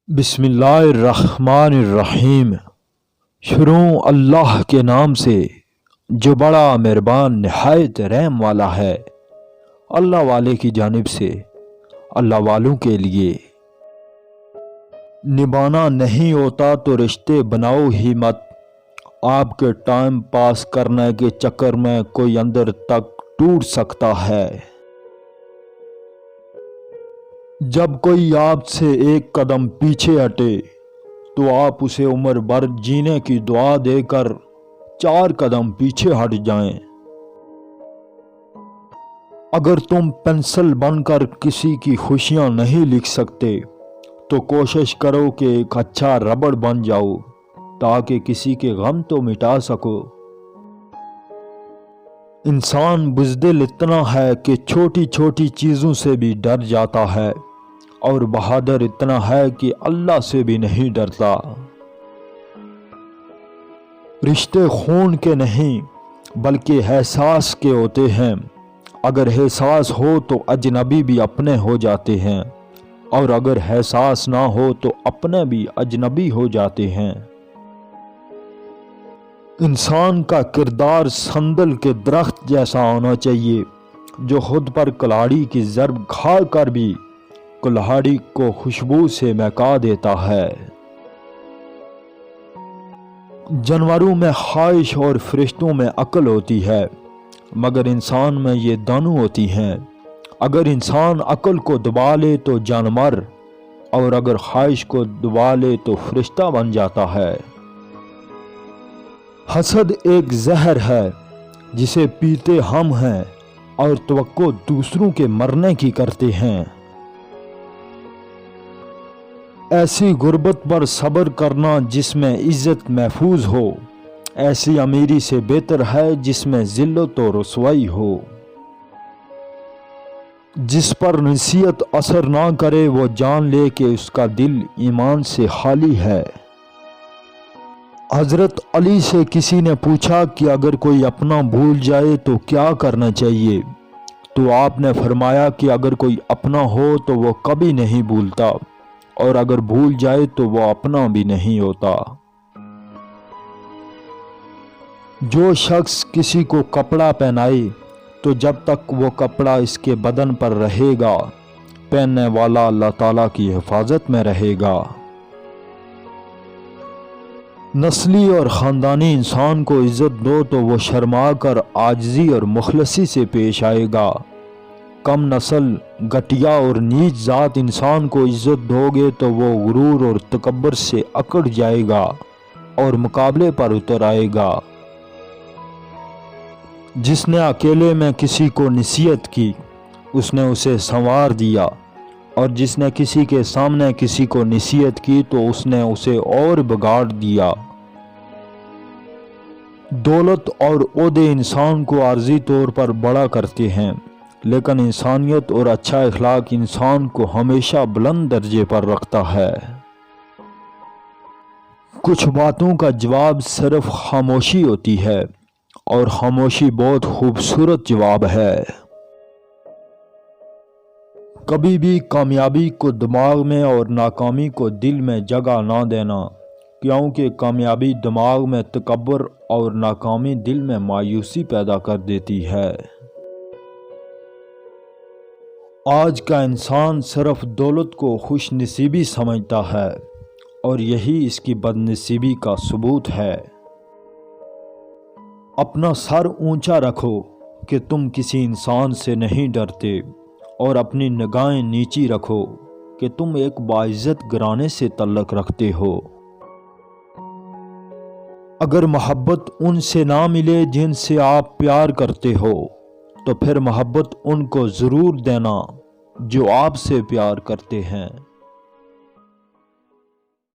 بسم اللہ الرحمن الرحیم۔ شروع اللہ کے نام سے جو بڑا مہربان نہایت رحم والا ہے۔ اللہ والے کی جانب سے اللہ والوں کے لیے۔ نبھانا نہیں ہوتا تو رشتے بناؤ ہی مت، آپ کے ٹائم پاس کرنے کے چکر میں کوئی اندر تک ٹوٹ سکتا ہے۔ جب کوئی آپ سے ایک قدم پیچھے ہٹے تو آپ اسے عمر بھر جینے کی دعا دے کر 4 قدم پیچھے ہٹ جائیں۔ اگر تم پنسل بن کر کسی کی خوشیاں نہیں لکھ سکتے تو کوشش کرو کہ ایک اچھا ربڑ بن جاؤ تاکہ کسی کے غم تو مٹا سکو۔ انسان بزدل اتنا ہے کہ چھوٹی چھوٹی چیزوں سے بھی ڈر جاتا ہے، اور بہادر اتنا ہے کہ اللہ سے بھی نہیں ڈرتا۔ رشتے خون کے نہیں بلکہ احساس کے ہوتے ہیں۔ اگر احساس ہو تو اجنبی بھی اپنے ہو جاتے ہیں، اور اگر احساس نہ ہو تو اپنے بھی اجنبی ہو جاتے ہیں۔ انسان کا کردار سندل کے درخت جیسا ہونا چاہیے جو خود پر کلاڑی کی ضرب کھا کر بھی کلاڑی کو خوشبو سے مہکا دیتا ہے۔ جانوروں میں خواہش اور فرشتوں میں عقل ہوتی ہے، مگر انسان میں یہ دونوں ہوتی ہیں۔ اگر انسان عقل کو دبا لے تو جانور، اور اگر خواہش کو دبا لے تو فرشتہ بن جاتا ہے۔ حسد ایک زہر ہے جسے پیتے ہم ہیں اور توقع دوسروں کے مرنے کی کرتے ہیں۔ ایسی غربت پر صبر کرنا جس میں عزت محفوظ ہو، ایسی امیری سے بہتر ہے جس میں ذلت و رسوائی ہو۔ جس پر نصیحت اثر نہ کرے وہ جان لے کہ اس کا دل ایمان سے خالی ہے۔ حضرت علی سے کسی نے پوچھا کہ اگر کوئی اپنا بھول جائے تو کیا کرنا چاہیے، تو آپ نے فرمایا کہ اگر کوئی اپنا ہو تو وہ کبھی نہیں بھولتا، اور اگر بھول جائے تو وہ اپنا بھی نہیں ہوتا۔ جو شخص کسی کو کپڑا پہنائے تو جب تک وہ کپڑا اس کے بدن پر رہے گا، پہننے والا اللہ تعالیٰ کی حفاظت میں رہے گا۔ نسلی اور خاندانی انسان کو عزت دو تو وہ شرما کر عاجزی اور مخلصی سے پیش آئے گا۔ کم نسل، گھٹیا اور نیچ ذات انسان کو عزت دو گے تو وہ غرور اور تکبر سے اکڑ جائے گا اور مقابلے پر اتر آئے گا۔ جس نے اکیلے میں کسی کو نصیحت کی اس نے اسے سنوار دیا، اور جس نے کسی کے سامنے کسی کو نصیحت کی تو اس نے اسے اور بگاڑ دیا۔ دولت اور عہدے انسان کو عارضی طور پر بڑا کرتے ہیں، لیکن انسانیت اور اچھا اخلاق انسان کو ہمیشہ بلند درجے پر رکھتا ہے۔ کچھ باتوں کا جواب صرف خاموشی ہوتی ہے، اور خاموشی بہت خوبصورت جواب ہے۔ کبھی بھی کامیابی کو دماغ میں اور ناکامی کو دل میں جگہ نہ دینا، کیونکہ کامیابی دماغ میں تکبر اور ناکامی دل میں مایوسی پیدا کر دیتی ہے۔ آج کا انسان صرف دولت کو خوش نصیبی سمجھتا ہے، اور یہی اس کی بد نصیبی کا ثبوت ہے۔ اپنا سر اونچا رکھو کہ تم کسی انسان سے نہیں ڈرتے، اور اپنی نگاہیں نیچی رکھو کہ تم ایک باعزت گھرانے سے تعلق رکھتے ہو۔ اگر محبت ان سے نہ ملے جن سے آپ پیار کرتے ہو تو پھر محبت ان کو ضرور دینا جو آپ سے پیار کرتے ہیں۔